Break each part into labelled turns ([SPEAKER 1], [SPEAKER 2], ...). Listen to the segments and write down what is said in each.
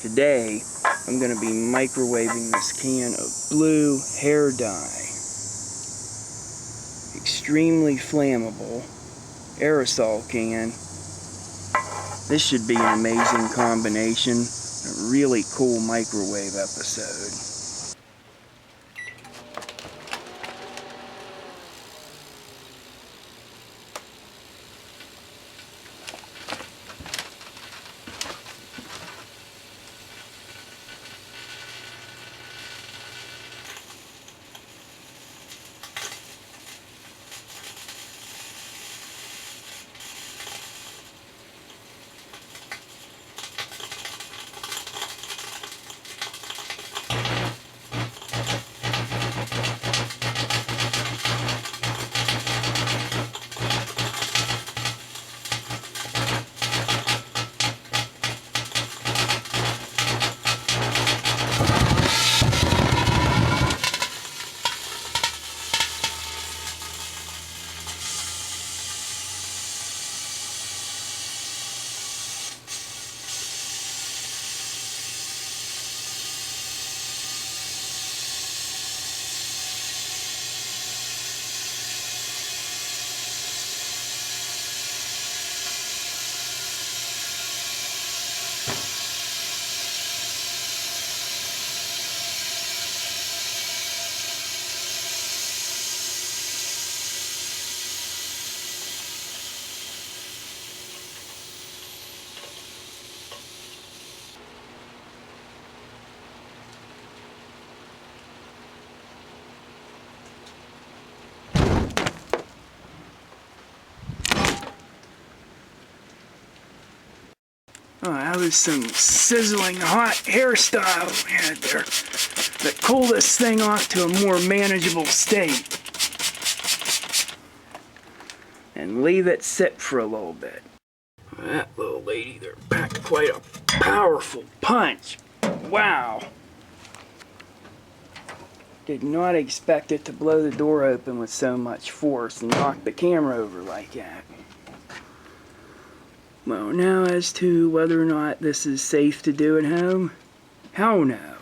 [SPEAKER 1] Today, I'm going to be microwaving this can of blue hair dye. Extremely flammable aerosol can. This should be an amazing combination. A really cool microwave episode. Oh, that was some sizzling hot hairstyle we had there that cooled this thing off to a more manageable state. And leave it sit for a little bit. That little lady there packed quite a powerful punch. Wow. Did not expect it to blow the door open with so much force and knock the camera over like that. Well, now as to whether or not this is safe to do at home, hell no.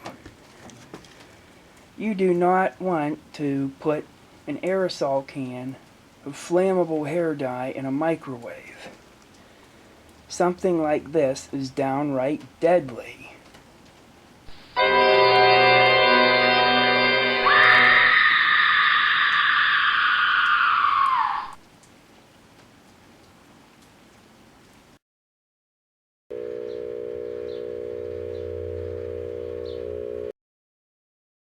[SPEAKER 1] You do not want to put an aerosol can of flammable hair dye in a microwave. Something like this is downright deadly.